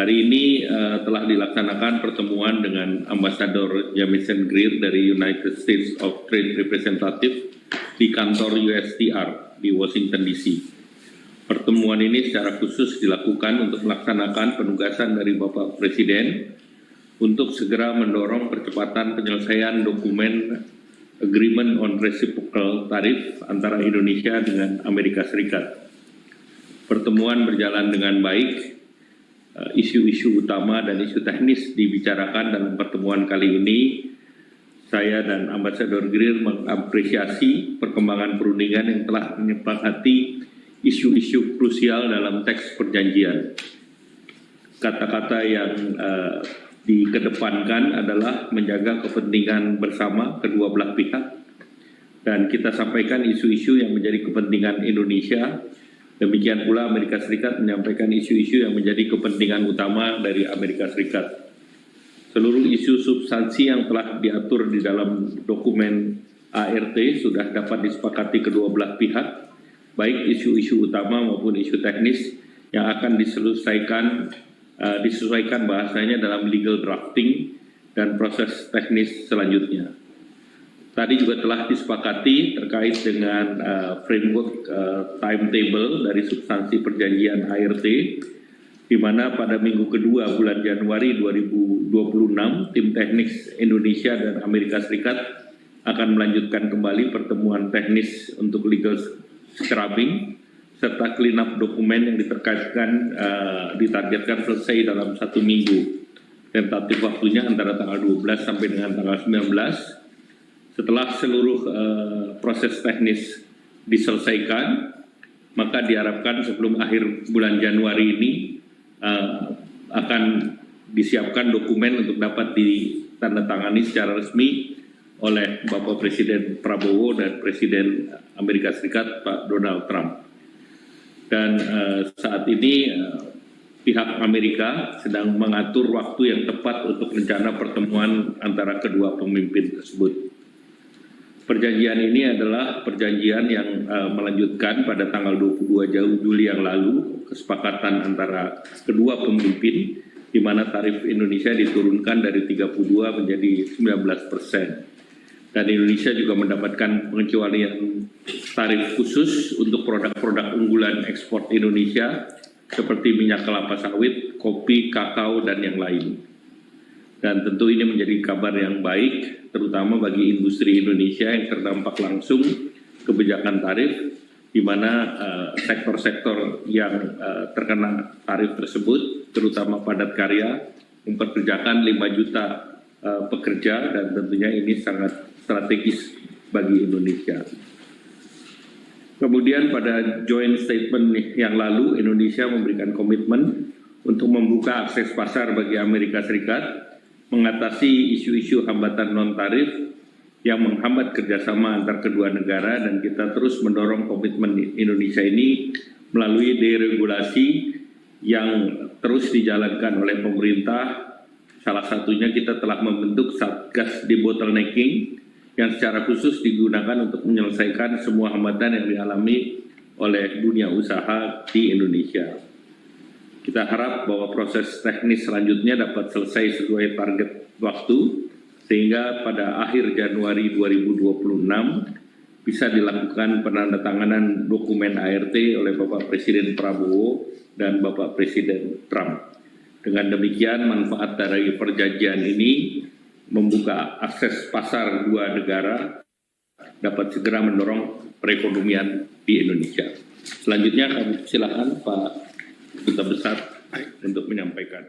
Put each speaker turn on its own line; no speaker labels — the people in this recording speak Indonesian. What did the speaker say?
Hari ini telah dilaksanakan pertemuan dengan Ambasador Jamison Greer dari United States of Trade Representative di kantor USTR di Washington DC. Pertemuan ini secara khusus dilakukan untuk melaksanakan penugasan dari Bapak Presiden untuk segera mendorong percepatan penyelesaian dokumen Agreement on Reciprocal Tariff antara Indonesia dengan Amerika Serikat. Pertemuan berjalan dengan baik. Isu-isu utama dan isu teknis dibicarakan dalam pertemuan kali ini. Saya dan Ambasador Greer mengapresiasi perkembangan perundingan yang telah menyepakati isu-isu krusial dalam teks perjanjian. Kata-kata yang dikedepankan adalah menjaga kepentingan bersama kedua belah pihak, dan kita sampaikan isu-isu yang menjadi kepentingan Indonesia. Demikian pula Amerika Serikat menyampaikan isu-isu yang menjadi kepentingan utama dari Amerika Serikat. Seluruh isu substansi yang telah diatur di dalam dokumen ART sudah dapat disepakati kedua belah pihak, baik isu-isu utama maupun isu teknis yang akan disesuaikan bahasanya dalam legal drafting dan proses teknis selanjutnya. Tadi juga telah disepakati terkait dengan framework timetable dari substansi perjanjian ART, di mana pada minggu kedua bulan Januari 2026, tim teknis Indonesia dan Amerika Serikat akan melanjutkan kembali pertemuan teknis untuk legal scrubbing, serta clean up dokumen yang ditargetkan selesai dalam 1 minggu. Tentatif waktunya antara tanggal 12 sampai dengan tanggal 19. Setelah seluruh proses teknis diselesaikan, maka diharapkan sebelum akhir bulan Januari ini akan disiapkan dokumen untuk dapat ditandatangani secara resmi oleh Bapak Presiden Prabowo dan Presiden Amerika Serikat Pak Donald Trump. Dan saat ini pihak Amerika sedang mengatur waktu yang tepat untuk rencana pertemuan antara kedua pemimpin tersebut. Perjanjian ini adalah perjanjian yang melanjutkan pada tanggal 22 Juli yang lalu kesepakatan antara kedua pemimpin, di mana tarif Indonesia diturunkan dari 32 menjadi 19%. Dan Indonesia juga mendapatkan pengecualian tarif khusus untuk produk-produk unggulan ekspor Indonesia seperti minyak kelapa sawit, kopi, kakao, dan yang lain. Dan tentu ini menjadi kabar yang baik, terutama bagi industri Indonesia yang terdampak langsung kebijakan tarif, di mana sektor-sektor yang terkena tarif tersebut, terutama padat karya, mempekerjakan 5 juta pekerja, dan tentunya ini sangat strategis bagi Indonesia. Kemudian pada joint statement yang lalu, Indonesia memberikan komitmen untuk membuka akses pasar bagi Amerika Serikat, mengatasi isu-isu hambatan non-tarif yang menghambat kerjasama antar kedua negara, dan kita terus mendorong komitmen Indonesia ini melalui deregulasi yang terus dijalankan oleh pemerintah. Salah satunya kita telah membentuk Satgas Debottlenecking yang secara khusus digunakan untuk menyelesaikan semua hambatan yang dialami oleh dunia usaha di Indonesia. Kita harap bahwa proses teknis selanjutnya dapat selesai sesuai target waktu, sehingga pada akhir Januari 2026 bisa dilakukan penandatanganan dokumen ART oleh Bapak Presiden Prabowo dan Bapak Presiden Trump. Dengan demikian, manfaat dari perjanjian ini membuka akses pasar dua negara, dapat segera mendorong perekonomian di Indonesia. Selanjutnya kami silakan Pak Duta Besar untuk menyampaikan.